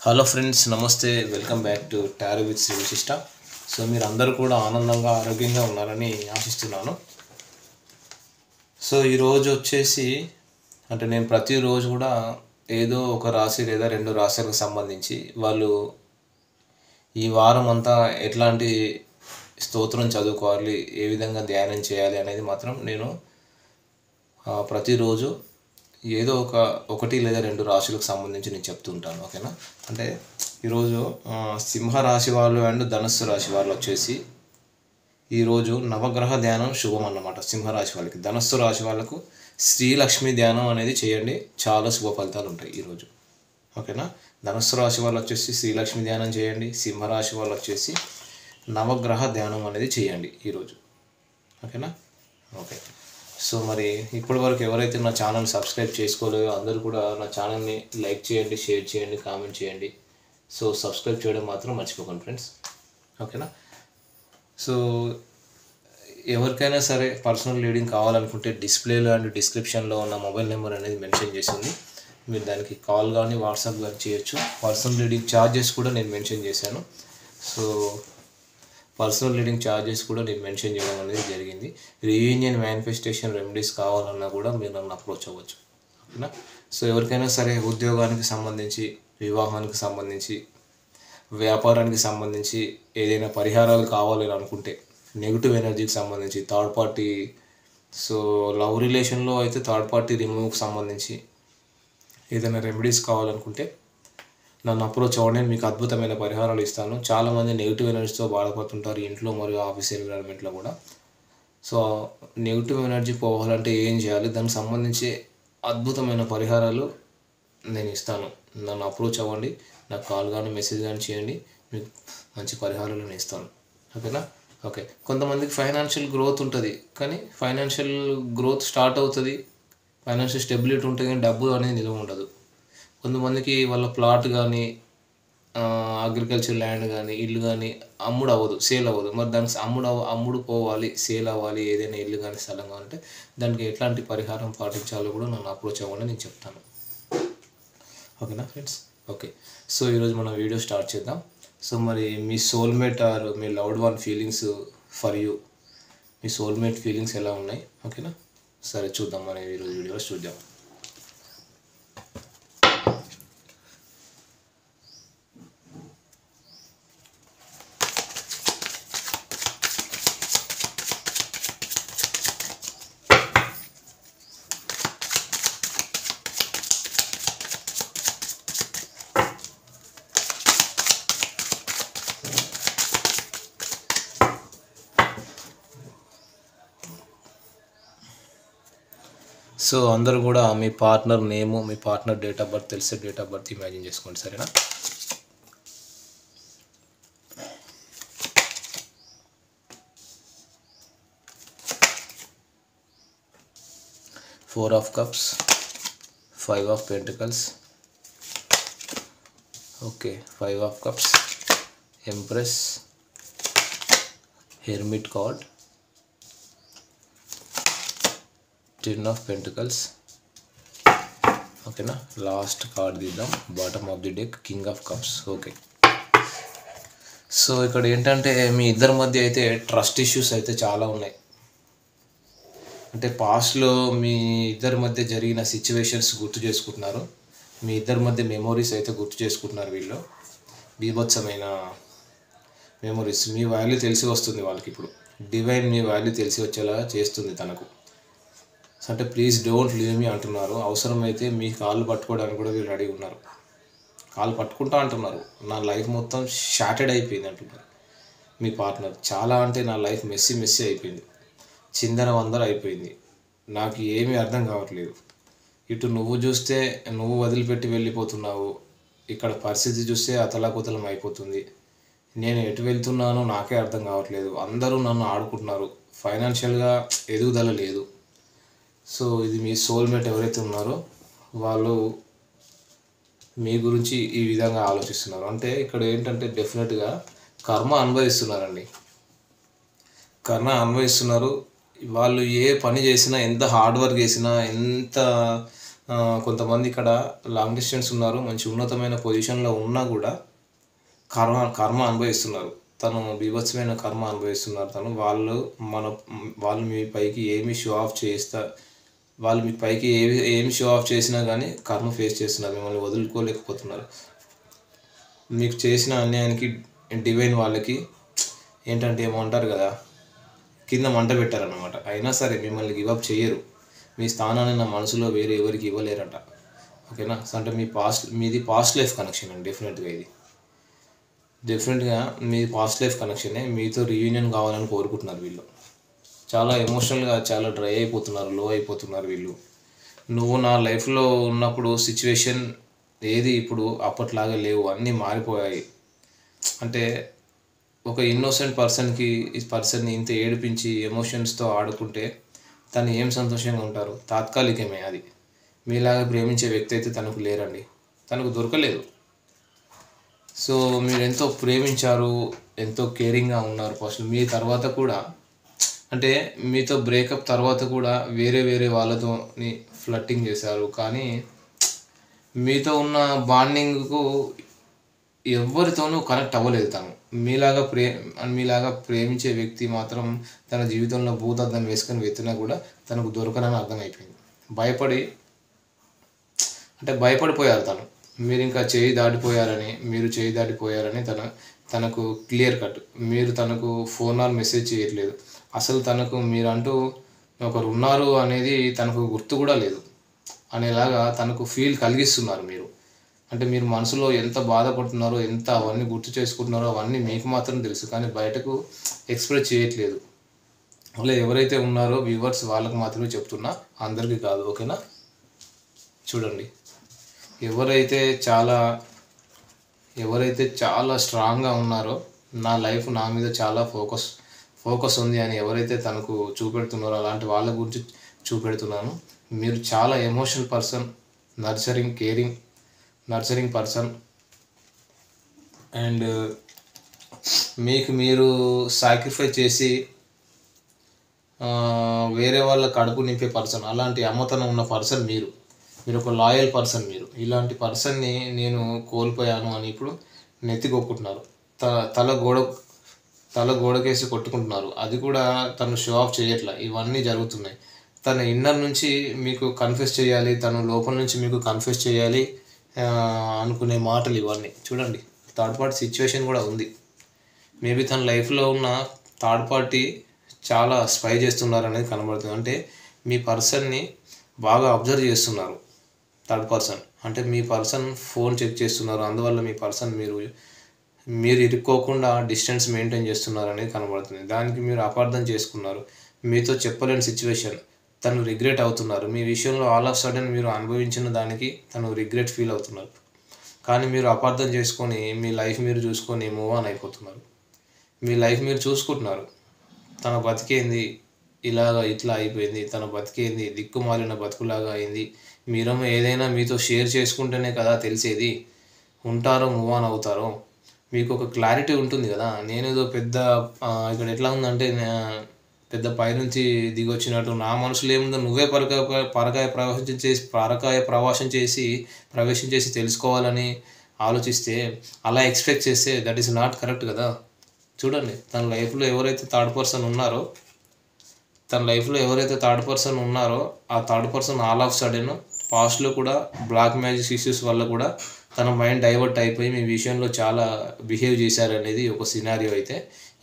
Hello friends, నమస్తే. Welcome back to tarot with Shri Vishishta. So మీరు అందరూ కూడా ఆనందంగా ఆరోగ్యంగా ఉన్నారని ఆశిస్తున్నాను. సో ఈరోజు వచ్చేసి నేను ప్రతిరోజు కూడా ఏదో ఒక రాశి లేదా రెండు రాశులకు సంబంధించి వాళ్ళు ఈ వారం అంతా ఎట్లాంటి స్తోత్రం చదువుకోవాలి, ఏ విధంగా ధ్యానం చేయాలి అనేది మాత్రం నేను ప్రతిరోజు ఏదో ఒకటి లేదా రెండు రాశులకు సంబంధించి నేను చెప్తుంటాను. ఓకేనా? అంటే ఈరోజు సింహరాశి వాళ్ళు అండ్ ధనుస్సు రాశి వాళ్ళు వచ్చేసి ఈరోజు నవగ్రహ ధ్యానం శుభం అన్నమాట. సింహరాశి వాళ్ళకి, ధనుస్సు రాశి వాళ్ళకు శ్రీలక్ష్మి ధ్యానం అనేది చేయండి, చాలా శుభ ఫలితాలు ఉంటాయి ఈరోజు. ఓకేనా? ధనుస్సు రాశి వాళ్ళు వచ్చేసి శ్రీలక్ష్మి ధ్యానం చేయండి, సింహరాశి వాళ్ళు వచ్చేసి నవగ్రహ ధ్యానం అనేది చేయండి ఈరోజు. ఓకేనా? ఓకే. సో మరి ఇప్పటి వరకు ఎవరైతే నా ఛానల్ సబ్స్క్రైబ్ చేసుకోలేదో అందరూ కూడా నా ఛానల్ని లైక్ చేయండి, షేర్ చేయండి, కామెంట్ చేయండి. సో సబ్స్క్రైబ్ చేయడం మాత్రం మర్చిపోకండి ఫ్రెండ్స్. ఓకేనా? సో ఎవరికైనా సరే పర్సనల్ రీడింగ్ కావాలనుకుంటే డిస్ప్లేలో అండ్ డిస్క్రిప్షన్లో ఉన్న మొబైల్ నెంబర్ అనేది మెన్షన్ చేసింది. మీరు దానికి కాల్ కానీ వాట్సాప్ కానీ చేయొచ్చు. పర్సనల్ రీడింగ్ ఛార్జెస్ కూడా నేను మెన్షన్ చేశాను. సో పర్సనల్ రీడింగ్ ఛార్జెస్ కూడా నేను మెన్షన్ చేయడం అనేది జరిగింది. రీయూనియన్ మేనిఫెస్టేషన్ రెమెడీస్ కావాలన్నా కూడా మీరు నన్ను అప్రోచ్ అవ్వచ్చు. ఓకేనా? సో ఎవరికైనా సరే ఉద్యోగానికి సంబంధించి, వివాహానికి సంబంధించి, వ్యాపారానికి సంబంధించి ఏదైనా పరిహారాలు కావాలని అనుకుంటే, నెగిటివ్ ఎనర్జీకి సంబంధించి, థర్డ్ పార్టీ, సో లవ్ రిలేషన్లో అయితే థర్డ్ పార్టీ రిమూవ్కి సంబంధించి ఏదైనా రెమెడీస్ కావాలనుకుంటే నన్ను అప్రోచ్ అవ్వండి. మీకు అద్భుతమైన పరిహారాలు ఇస్తాను. చాలామంది నెగిటివ్ ఎనర్జీతో బాధపడుతుంటారు ఇంట్లో మరియు ఆఫీస్ ఎన్విరాన్మెంట్లో కూడా. సో నెగిటివ్ ఎనర్జీ పోవాలంటే ఏం చేయాలి, దానికి సంబంధించి అద్భుతమైన పరిహారాలు నేను ఇస్తాను. నన్ను అప్రోచ్ అవ్వండి, నాకు కాల్ కానీ మెసేజ్ కానీ చేయండి, మీకు మంచి పరిహారాలు నేను ఇస్తాను. ఓకేనా? ఓకే. కొంతమందికి ఫైనాన్షియల్ గ్రోత్ ఉంటుంది, కానీ ఫైనాన్షియల్ గ్రోత్ స్టార్ట్ అవుతుంది, ఫైనాన్షియల్ స్టెబిలిటీ ఉంటుంది, కానీ డబ్బు అనేది నిల్వ ఉండదు. కొంతమందికి వాళ్ళ ప్లాట్ కానీ, అగ్రికల్చర్ ల్యాండ్ కానీ, ఇల్లు కానీ అమ్ముడు అవ్వదు, సేల్ అవ్వదు. మరి దానికి అమ్ముడు పోవాలి, సేల్ అవ్వాలి, ఏదైనా ఇల్లు కానీ స్థలం కావాలంటే దానికి ఎట్లాంటి పరిహారం పాటించాలో కూడా నన్ను అప్రోచ్ అవ్వండి, నేను చెప్తాను. ఓకేనా ఫ్రెండ్స్? ఓకే. సో ఈరోజు మనం వీడియో స్టార్ట్ చేద్దాం. సో మరి మీ సోల్మేట్ ఆర్ మీ loved one feelings for you, మీ సోల్మేట్ ఫీలింగ్స్ ఎలా ఉన్నాయి? ఓకేనా? సరే చూద్దాం, మనం ఈరోజు వీడియోలో చూద్దాం. సో అందరూ కూడా మీ పార్ట్నర్ నేము, మీ పార్ట్నర్ డేట్ ఆఫ్ బర్త్ తెలిసే డేట్ ఆఫ్ బర్త్ ఇమాజిన్ చేసుకోండి. సరేనా? Four of cups, five of pentacles, okay, five of cups, empress, hermit card, ten of pentacles. ఓకేనా? లాస్ట్ కార్డ్ తీద్దాం, bottom of the deck, king of cups. Okay. So ఇక్కడ ఏంటంటే మీ ఇద్దరి మధ్య అయితే trust issues అయితే చాలా ఉన్నాయి. అంటే పాస్ట్లో మీ ఇద్దరి మధ్య జరిగిన సిచ్యువేషన్స్ గుర్తు చేసుకుంటున్నారు, మీ ఇద్దరి మధ్య మెమోరీస్ అయితే గుర్తు చేసుకుంటున్నారు. వీళ్ళు బీభత్సమైన మెమోరీస్. మీ వాల్యూ తెలిసి వస్తుంది వాళ్ళకి. ఇప్పుడు డివైన్ మీ వాల్యూ తెలిసి వచ్చేలా చేస్తుంది తనకు. అంటే ప్లీజ్ డోంట్ లీవ్ మీ అంటున్నారు. అవసరమైతే మీ కాళ్ళు పట్టుకోవడానికి కూడా వీళ్ళు రెడీ ఉన్నారు. కాళ్ళు పట్టుకుంటా అంటున్నారు, నా లైఫ్ మొత్తం షాటెడ్ అయిపోయింది అంటున్నారు మీ పార్ట్నర్. చాలా అంటే నా లైఫ్ మెస్సీ అయిపోయింది, చిందర వందర అయిపోయింది, నాకు ఏమీ అర్థం కావట్లేదు. ఇటు నువ్వు చూస్తే నువ్వు వదిలిపెట్టి వెళ్ళిపోతున్నావు, ఇక్కడ పరిస్థితి చూస్తే అతలాకుతలం అయిపోతుంది, నేను ఎటు వెళ్తున్నానో నాకే అర్థం కావట్లేదు, అందరూ నన్ను ఆడుకుంటున్నారు, ఫైనాన్షియల్గా ఎదుగుదల లేదు. సో ఇది మీ సోల్మేట్ ఎవరైతే ఉన్నారో వాళ్ళు మీ గురించి ఈ విధంగా ఆలోచిస్తున్నారు. అంటే ఇక్కడ ఏంటంటే డెఫినెట్గా కర్మ అనుభవిస్తున్నారండి, కర్మ అనుభవిస్తున్నారు. వాళ్ళు ఏ పని చేసినా, ఎంత హార్డ్ వర్క్ చేసినా, ఎంత కొంతమంది ఇక్కడ లాంగ్ డిస్టెన్స్ ఉన్నారు, మంచి ఉన్నతమైన పొజిషన్లో ఉన్నా కూడా కర్మ అనుభవిస్తున్నారు. తను బీభత్సమైన కర్మ అనుభవిస్తున్నారు. వాళ్ళు మీ పైకి ఏమి షో ఆఫ్ చేస్తా వాళ్ళు మీ పైకి ఏమి షో ఆఫ్ చేసినా కానీ కర్మ ఫేస్ చేస్తున్నారు. మిమ్మల్ని వదులుకోలేకపోతున్నారు. మీకు చేసిన అన్యాయానికి డివైన్ వాళ్ళకి ఏంటంటే ఏమంటారు కదా, కింద మంట పెట్టారనమాట. అయినా సరే మిమ్మల్ని గివప్ చేయరు. మీ స్థానాన్ని నా మనసులో వేరే ఎవరికి ఇవ్వలేరట. ఓకేనా? అంటే మీది పాస్ట్ లైఫ్ కనెక్షన్ అండి. డెఫినెట్గా మీ పాస్ట్ లైఫ్ కనెక్షనే. మీతో రీయూనియన్ కావాలని కోరుకుంటున్నారు వీళ్ళు. చాలా ఎమోషనల్గా చాలా డ్రై అయిపోతున్నారు, లో అయిపోతున్నారు వీళ్ళు. నువ్వు నా లైఫ్లో ఉన్నప్పుడు సిచ్యువేషన్ ఏది ఇప్పుడు అప్పట్లాగా లేవు, అన్నీ మారిపోయాయి. అంటే ఒక ఇన్నోసెంట్ పర్సన్ని ఇంత ఏడిపించి ఎమోషన్స్తో ఆడుకుంటే తను ఏం సంతోషంగా ఉంటారు? తాత్కాలికమే అది. మీలాగా ప్రేమించే వ్యక్తి అయితే తనకు లేరండి, తనకు దొరకలేదు. సో మీరు ఎంతో ప్రేమించారు, ఎంతో కేరింగ్గా ఉన్నారు ఫస్ట్. మీ తర్వాత కూడా అంటే మీతో బ్రేకప్ తర్వాత కూడా వేరే వాళ్ళతో ఫ్లర్టింగ్ చేశారు. కానీ మీతో ఉన్న బాండింగ్కు ఎవరితోనూ కనెక్ట్ అవ్వలేదు తను. మీలాగా ప్రేమించే వ్యక్తి మాత్రం తన జీవితంలో భూతద్దం వేసుకొని వెతినా కూడా తనకు దొరకనని అర్థమైపోయింది. భయపడిపోయారు తను. మీరు చేయి దాటిపోయారని తనకు క్లియర్ కట్. మీరు తనకు ఫోన్ ఆర్ మెసేజ్ చేయట్లేదు. అసలు తనకు మీరంటూ ఒకరు ఉన్నారు అనేది తనకు గుర్తు కూడా లేదు అనేలాగా తనకు ఫీల్ కలిగిస్తున్నారు మీరు. అంటే మీరు మనసులో ఎంత బాధపడుతున్నారో, ఎంత అవన్నీ గుర్తు చేసుకుంటున్నారో అవన్నీ మీకు మాత్రం తెలుసు, కానీ బయటకు ఎక్స్ప్రెస్ చేయట్లేదు. అలా ఎవరైతే ఉన్నారో వ్యూవర్స్ వాళ్ళకు మాత్రమే చెప్తున్నా, అందరికీ కాదు. ఓకేనా? చూడండి, ఎవరైతే చాలా స్ట్రాంగ్గా ఉన్నారో, నా లైఫ్ నా మీద చాలా ఫోకస్ ఉంది అని ఎవరైతే తనకు చూపెడుతున్నారో అలాంటి వాళ్ళ గురించి చూపెడుతున్నాను. మీరు చాలా emotional person, nurturing person, and మీకు మీరు సాక్రిఫైస్ చేసి వేరే వాళ్ళ కడుపు నింపే పర్సన్. అలాంటి అమ్మతనం ఉన్న పర్సన్ మీరు ఒక లాయల్ పర్సన్. ఇలాంటి పర్సన్ని నేను కోల్పోయాను అని ఇప్పుడు నెత్తికొక్కుంటున్నారు. తల గోడకేసి కొట్టుకుంటున్నారు. అది కూడా తను షో ఆఫ్ చేయట్లా. ఇవన్నీ జరుగుతున్నాయి. తన ఇన్నర్ నుంచి మీకు కన్ఫెస్ చేయాలి, తను లోపల నుంచి మీకు కన్ఫెస్ చేయాలి అనుకునే మాటలు ఇవన్నీ. చూడండి, థర్డ్ పార్టీ సిచ్యువేషన్ కూడా ఉంది. మేబీ తన లైఫ్లో ఉన్న థర్డ్ పార్టీ చాలా స్పై చేస్తున్నారు అనేది కనబడుతుంది. అంటే మీ పర్సన్ని బాగా అబ్జర్వ్ చేస్తున్నారు థర్డ్ పర్సన్. అంటే మీ పర్సన్ ఫోన్ చెక్ చేస్తున్నారు. అందువల్ల మీ పర్సన్ మీరు ఇరుక్కోకుండా డిస్టెన్స్ మెయింటైన్ చేస్తున్నారు అనేది కనబడుతుంది. దానికి మీరు అపార్థం చేసుకున్నారు. మీతో చెప్పలేని సిచ్యువేషన్. తను రిగ్రెట్ అవుతున్నారు. మీ విషయంలో ఆల్ ఆఫ్ సడన్ మీరు అనుభవించిన దానికి తను రిగ్రెట్ ఫీల్ అవుతున్నారు. కానీ మీరు అపార్థం చేసుకొని మీ లైఫ్ మీరు చూసుకొని మూవ్ ఆన్ అయిపోతున్నారు. మీ లైఫ్ మీరు చూసుకుంటున్నారు. తన బతికేంది ఇట్లా అయిపోయింది, తన బతికేంది దిక్కుమాలిన బతుకులాగా అయింది. మీరేమో ఏదైనా మీతో షేర్ చేసుకుంటేనే కదా తెలిసేది. ఉంటారో మూవ్ ఆన్ అవుతారో మీకు ఒక క్లారిటీ ఉంటుంది కదా. నేనేదో ఇక్కడ ఎట్లా ఉందంటే పెద్ద పైనుంచి దిగొచ్చినట్టు నా మనసులో ఏముందో నువ్వే ప్రవేశం చేసి తెలుసుకోవాలని ఆలోచిస్తే, అలా ఎక్స్పెక్ట్ చేస్తే దట్ ఈస్ నాట్ కరెక్ట్ కదా. చూడండి, తన లైఫ్లో ఎవరైతే థర్డ్ పర్సన్ ఉన్నారో ఆ third person all of sudden పాస్ట్లో కూడా బ్లాక్ మ్యాజిక్ ఇష్యూస్ వల్ల కూడా తన మైండ్ డైవర్ట్ అయిపోయి మీ విషయంలో చాలా బిహేవ్ చేశారనేది ఒక సినారియో అయితే,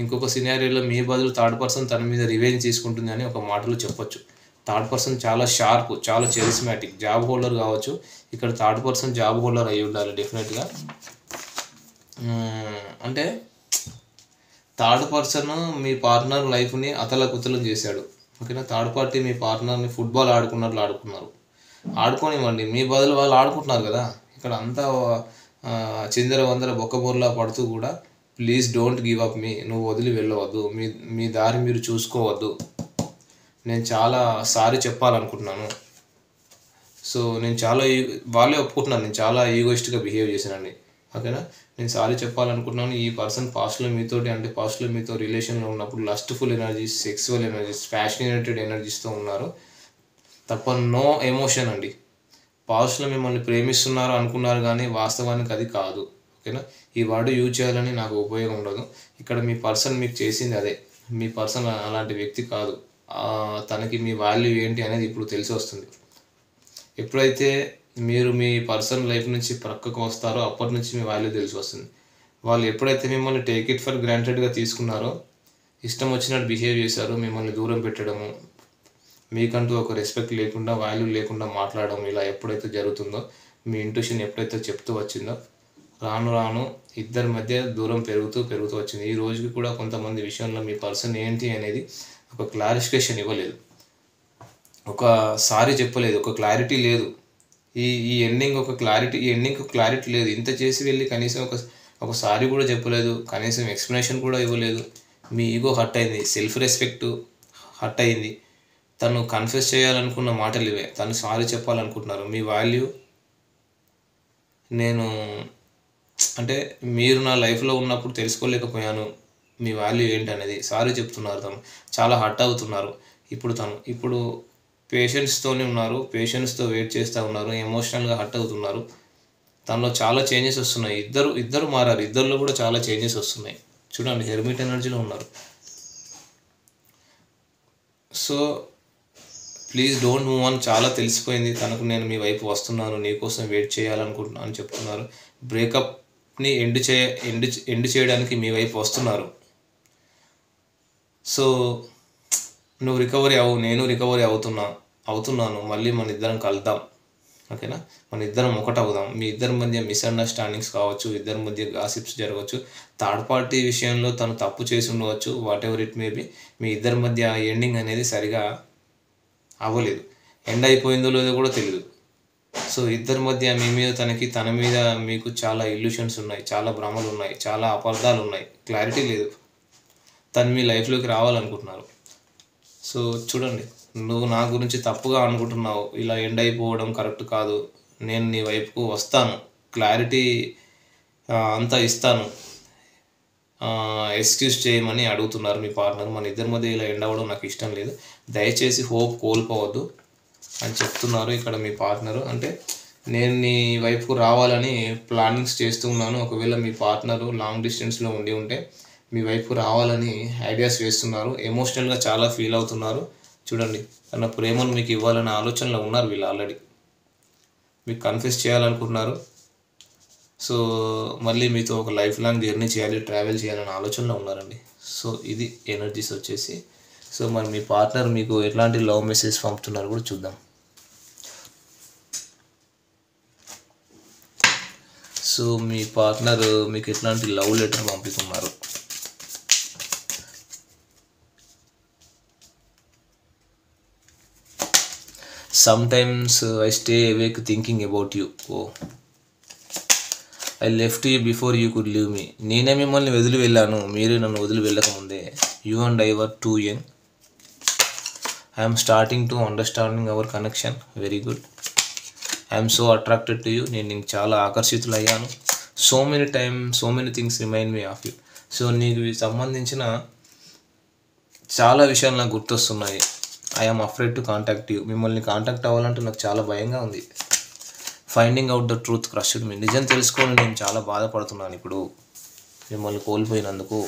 ఇంకొక సినారియోలో మీ బదులు థర్డ్ పర్సన్ తన మీద రివెంజ్ తీసుకుంటుంది అని ఒక మాటలో చెప్పొచ్చు. థర్డ్ పర్సన్ చాలా షార్ప్, చాలా చరిస్మాటిక్. జాబ్ హోల్డర్ కావచ్చు. ఇక్కడ థర్డ్ పర్సన్ జాబ్ హోల్డర్ అయి ఉండాలి డెఫినెట్గా. అంటే థర్డ్ పర్సన్ మీ పార్ట్నర్ లైఫ్ని అతలకుతలం చేశాడు. ఓకేనా? థర్డ్ పార్టీ మీ పార్ట్నర్ని ఫుట్బాల్ ఆడుకున్నట్లు ఆడుకోనివ్వండి. మీ బదులు వాళ్ళు ఆడుకుంటున్నారు కదా. ఇక్కడ అంతా చిందర వందర బొక్కబోర్లా పడుతూ కూడా ప్లీజ్ డోంట్ గివ్ అప్ మీ. నువ్వు వదిలి వెళ్ళవద్దు. మీ దారి మీరు చూసుకోవద్దు. నేను చాలా సారీ చెప్పాలనుకుంటున్నాను. సో వాళ్ళే ఒప్పుకుంటున్నాను, నేను చాలా ఈగోయిస్ట్గా బిహేవ్ చేశానండి. ఓకేనా? నేను సారీ చెప్పాలనుకుంటున్నాను. ఈ పర్సన్ పాస్ట్లో మీతో రిలేషన్లో ఉన్నప్పుడు lustful energies, sexual energies, passionated ఎనర్జీస్తో ఉన్నారు తప్ప నో ఎమోషన్ అండి. పాస్ట్లో మిమ్మల్ని ప్రేమిస్తున్నారు అనుకున్నారు కానీ వాస్తవానికి అది కాదు. ఓకేనా? ఈ వర్డ్ యూజ్ చేయాలని నాకు ఉపయోగం ఉండదు. ఇక్కడ మీ పర్సన్ మీకు చేసింది అదే. మీ పర్సన్ అలాంటి వ్యక్తి కాదు. తనకి మీ వాల్యూ ఏంటి అనేది ఇప్పుడు తెలిసి వస్తుంది. ఎప్పుడైతే మీరు మీ పర్సన్ లైఫ్ నుంచి ప్రక్కకు వస్తారో అప్పటి నుంచి మీ వాల్యూ తెలిసి వస్తుంది. వాళ్ళు ఎప్పుడైతే మిమ్మల్ని టేక్ ఇట్ ఫర్ గ్రాంటెడ్గా తీసుకున్నారో, ఇష్టం వచ్చినట్టు బిహేవ్ చేశారో, మిమ్మల్ని దూరం పెట్టడము, మీకంటూ ఒక రెస్పెక్ట్ లేకుండా, వాల్యూ లేకుండా మాట్లాడడం, ఇలా ఎప్పుడైతే జరుగుతుందో, మీ ఇంట్యూషన్ ఎప్పుడైతే చెప్తూ వచ్చిందో, రాను రాను ఇద్దరి మధ్య దూరం పెరుగుతూ వచ్చింది. ఈ రోజుకి కూడా కొంతమంది విషయంలో మీ పర్సన్ ఏంటి అనేది ఒక క్లారిఫికేషన్ ఇవ్వలేదు, ఒకసారి చెప్పలేదు, ఒక క్లారిటీ లేదు. ఈ ఎండింగ్ ఒక క్లారిటీ లేదు. ఇంత చేసి వెళ్ళి కనీసం ఒకసారి కూడా చెప్పలేదు, కనీసం ఎక్స్ప్లెనేషన్ కూడా ఇవ్వలేదు. మీ ఈగో హర్ట్ అయింది, సెల్ఫ్ రెస్పెక్ట్ హర్ట్ అయింది. తను కన్ఫెస్ చేయాలనుకున్న మాటలు ఇవే, తను సారీ చెప్పాలనుకుంటున్నారు. మీ వాల్యూ అంటే మీరు నా లైఫ్లో ఉన్నప్పుడు తెలుసుకోలేకపోయాను మీ వాల్యూ ఏంటనేది. సారీ చెప్తున్నారు, తను చాలా హర్ట్ అవుతున్నారు. ఇప్పుడు పేషెన్స్తోనే ఉన్నారు, పేషెన్స్తో వెయిట్ చేస్తూ ఉన్నారు, ఎమోషనల్గా హర్ట్ అవుతున్నారు. తనలో చాలా చేంజెస్ వస్తున్నాయి. ఇద్దరు మారారు, ఇద్దరిలో కూడా చాలా చేంజెస్ వస్తున్నాయి. చూడండి, హెర్మిట్ ఎనర్జీలో ఉన్నారు. So please don't move on. చాలా తెలిసిపోయింది తనకు, నేను మీ వైపు వస్తున్నాను, నీకోసం వెయిట్ చేయాలనుకుంటున్నాను అని చెప్తున్నారు. బ్రేకప్ని ఎండ్ చేయడానికి మీ వైపు వస్తున్నారు. సో నువ్వు రికవరీ అవ్వు, నేను రికవరీ అవుతున్నాను. మళ్ళీ మన ఇద్దరం కలుద్దాం. ఓకేనా? మన ఇద్దరం ఒకటవుదాం. మీ ఇద్దరి మధ్య మిస్అండర్స్టాండింగ్స్ కావచ్చు, ఇద్దరి మధ్య గాసిప్స్ జరగవచ్చు, థర్డ్ పార్టీ విషయంలో తను తప్పు చేసి ఉండవచ్చు, whatever it may be. మీ ఇద్దరి మధ్య ఎండింగ్ అనేది సరిగా అవ్వలేదు, ఎండ్ అయిపోయిందో లేదో కూడా తెలియదు. సో ఇద్దరి మధ్య మీ మీద తన మీద మీకు చాలా ఇల్యూషన్స్ ఉన్నాయి, చాలా భ్రమలు ఉన్నాయి, చాలా అపార్థాలు ఉన్నాయి, క్లారిటీ లేదు. తను మీ లైఫ్లోకి రావాలనుకుంటున్నారు. సో చూడండి, నువ్వు నా గురించి తప్పుగా అనుకుంటున్నావు, ఇలా ఎండ్ అయిపోవడం కరెక్ట్ కాదు, నేను నీ వైపుకు వస్తాను, క్లారిటీ అంతా ఇస్తాను, ఎక్స్క్యూజ్ చేయమని అడుగుతున్నారు మీ పార్ట్నర్. మన ఇద్దరి మధ్య ఇలా ఎండ్ అవ్వడం నాకు ఇష్టం లేదు, దయచేసి హోప్ కోల్పోవద్దు అని చెప్తున్నారు ఇక్కడ మీ పార్ట్నరు. అంటే నేను నీ వైపుకు రావాలని ప్లానింగ్స్ చేస్తూ ఉన్నాను. ఒకవేళ మీ పార్ట్నరు లాంగ్ డిస్టెన్స్లో ఉంటే మీ వైపు రావాలని ఐడియాస్ వేస్తున్నారు. ఎమోషనల్గా చాలా ఫీల్ అవుతున్నారు. చూడండి, తన ప్రేమను మీకు ఇవ్వాలనే ఆలోచనలో ఉన్నారు వీళ్ళు. ఆల్రెడీ మీకు కన్ఫెస్ చేయాలనుకుంటున్నారు. సో మళ్ళీ మీతో ఒక లైఫ్ లాంగ్ జర్నీ చేయాలి, ట్రావెల్ చేయాలనే ఆలోచనలో ఉన్నారండి. సో ఇది ఎనర్జీస్ వచ్చేసి. సో మరి మీ పార్ట్నర్ మీకు ఎట్లాంటి లవ్ మెసేజ్ పంపుతున్నారు కూడా చూద్దాం. సో మీ పార్ట్నర్ మీకు ఎట్లాంటి లవ్ లెటర్ పంపుతున్నారు? Sometimes I stay awake thinking about you. Oh, I left you before you could leave me. నేనే మిమ్మల్ని వదిలి వెళ్ళాను, మీరు నన్ను వదిలి వెళ్ళకముందే. You and I were too young. I am starting to understanding our connection. Very good. I am so attracted to you. నేను నీకు చాలా ఆకర్షితులయ్యాను. So many things remind me of you. సో నీకు సంబంధించిన చాలా విషయాలు నాకు గుర్తొస్తున్నాయి. I am afraid to contact you. మిమ్మల్ని కాంటాక్ట్ అవ్వాలంటే నాకు చాలా భయంగా ఉంది. Finding out the truth crushed me. నిజం తెలుసుకొని నేను చాలా బాధపడుతున్నాను ఇప్పుడు మిమ్మల్ని కోల్పోయినందుకు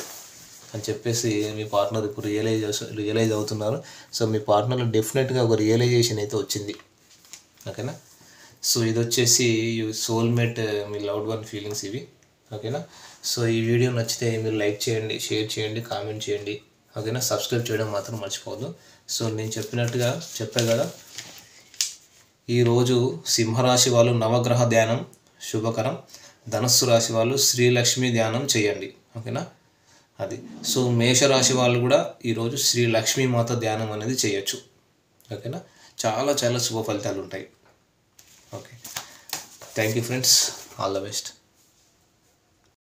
అని చెప్పేసి మీ పార్ట్నర్ ఇప్పుడు రియలైజ్ అవుతున్నారు. సో మీ పార్ట్నర్లో డెఫినెట్గా ఒక రియలైజేషన్ అయితే వచ్చింది. ఓకేనా? సో ఇది వచ్చేసి సోల్మేట్, మీ లవ్డ్ వన్ ఫీలింగ్స్ ఇవి. ఓకేనా? సో ఈ వీడియో నచ్చితే మీరు లైక్ చేయండి, షేర్ చేయండి, కామెంట్ చేయండి. ఓకేనా? సబ్స్క్రైబ్ చేయడం మాత్రం మర్చిపోవద్దు. సో నేను చెప్పా కదా, ఈరోజు సింహరాశి వాళ్ళు నవగ్రహ ధ్యానం శుభకరం, ధనస్సు రాశి వాళ్ళు శ్రీలక్ష్మి ధ్యానం చేయండి. ఓకేనా? అది. సో మేషరాశి వాళ్ళు కూడా ఈరోజు శ్రీ లక్ష్మీమాత ధ్యానం అనేది చేయొచ్చు. ఓకేనా? చాలా చాలా శుభ ఫలితాలు ఉంటాయి. Okay, thank you friends, all the best.